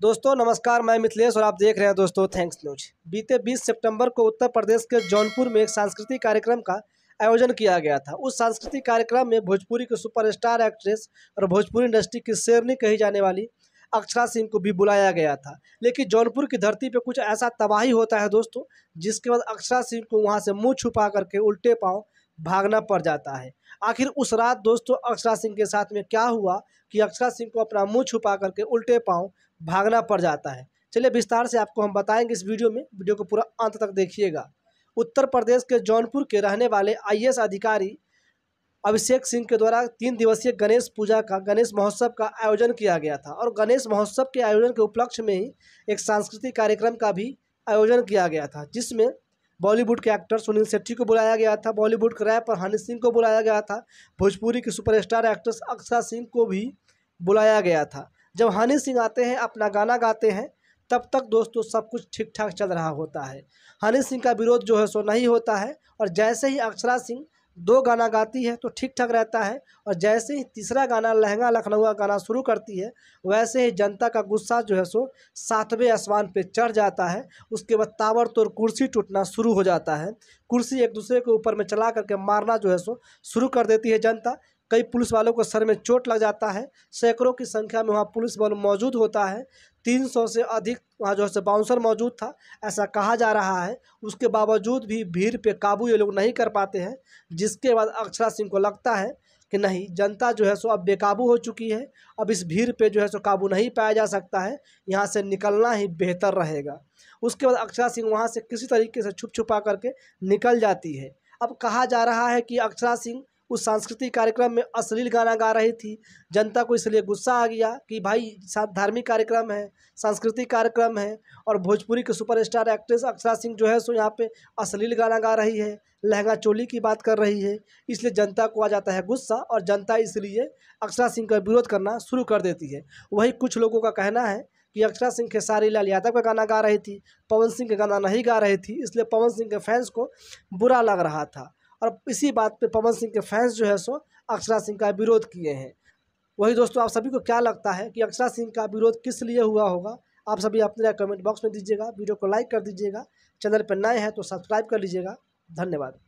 दोस्तों नमस्कार, मैं मिथिलेश और आप देख रहे हैं दोस्तों थैंक्स न्यूज। बीते 20 सितंबर को उत्तर प्रदेश के जौनपुर में एक सांस्कृतिक कार्यक्रम का आयोजन किया गया था। उस सांस्कृतिक कार्यक्रम में भोजपुरी की सुपरस्टार एक्ट्रेस और भोजपुरी इंडस्ट्री की शेरनी कही जाने वाली अक्षरा सिंह को भी बुलाया गया था। लेकिन जौनपुर की धरती पे कुछ ऐसा तबाही होता है दोस्तों, जिसके बाद अक्षरा सिंह को वहाँ से मुँह छुपा करके उल्टे पाँव भागना पड़ जाता है। आखिर उस रात दोस्तों अक्षरा सिंह के साथ में क्या हुआ कि अक्षरा सिंह को अपना मुँह छुपा करके उल्टे पाँव भागना पड़ जाता है। चलिए विस्तार से आपको हम बताएंगे इस वीडियो में, वीडियो को पूरा अंत तक देखिएगा। उत्तर प्रदेश के जौनपुर के रहने वाले आईएएस अधिकारी अभिषेक सिंह के द्वारा 3 दिवसीय गणेश महोत्सव का आयोजन किया गया था और गणेश महोत्सव के आयोजन के उपलक्ष्य में ही एक सांस्कृतिक कार्यक्रम का भी आयोजन किया गया था, जिसमें बॉलीवुड के एक्टर सुनील शेट्टी को बुलाया गया था, बॉलीवुड के रैपर हनी सिंह को बुलाया गया था, भोजपुरी की सुपरस्टार एक्ट्रेस अक्षरा सिंह को भी बुलाया गया था। जब हनी सिंह आते हैं, अपना गाना गाते हैं, तब तक दोस्तों सब कुछ ठीक ठाक चल रहा होता है। हनी सिंह का विरोध जो है सो नहीं होता है और जैसे ही अक्षरा सिंह 2 गाना गाती है तो ठीक ठाक रहता है और जैसे ही तीसरा गाना लहंगा लखनऊ गाना शुरू करती है, वैसे ही जनता का गुस्सा जो है सो 7वें आसमान पे चढ़ जाता है। उसके बाद ताबड़तोड़ कुर्सी टूटना शुरू हो जाता है, कुर्सी एक दूसरे के ऊपर में चला करके मारना जो है सो शुरू कर देती है जनता। कई पुलिस वालों को सर में चोट लग जाता है, सैकड़ों की संख्या में वहाँ पुलिस बल मौजूद होता है, 300 से अधिक वहाँ जो है बाउंसर मौजूद था, ऐसा कहा जा रहा है। उसके बावजूद भी भीड़ पे काबू ये लोग नहीं कर पाते हैं, जिसके बाद अक्षरा सिंह को लगता है कि नहीं, जनता जो है सो अब बेकाबू हो चुकी है, अब इस भीड़ पे जो है सो काबू नहीं पाया जा सकता है, यहाँ से निकलना ही बेहतर रहेगा। उसके बाद अक्षरा सिंह वहाँ से किसी तरीके से छुप छुपा करके निकल जाती है। अब कहा जा रहा है कि अक्षरा सिंह उस सांस्कृतिक कार्यक्रम में अश्लील गाना गा रही थी। जनता को इसलिए गुस्सा आ गया कि भाई साथ धार्मिक कार्यक्रम है, सांस्कृतिक कार्यक्रम है और भोजपुरी के सुपरस्टार एक्ट्रेस अक्षरा सिंह जो है सो यहाँ पे अश्लील गाना गा रही है, लहंगा चोली की बात कर रही है। इसलिए जनता को आ जाता है गुस्सा और जनता इसलिए अक्षरा सिंह का विरोध करना शुरू कर देती है। वही कुछ लोगों का कहना है कि अक्षरा सिंह खेसारी लाल यादव का गाना गा रही थी, पवन सिंह का गाना नहीं गा रही थी, इसलिए पवन सिंह के फैंस को बुरा लग रहा था और इसी बात पे पवन सिंह के फैंस जो है सो अक्षरा सिंह का विरोध किए हैं। वही दोस्तों, आप सभी को क्या लगता है कि अक्षरा सिंह का विरोध किस लिए हुआ होगा? आप सभी अपने कमेंट बॉक्स में दीजिएगा, वीडियो को लाइक कर दीजिएगा, चैनल पर नए हैं तो सब्सक्राइब कर लीजिएगा। धन्यवाद।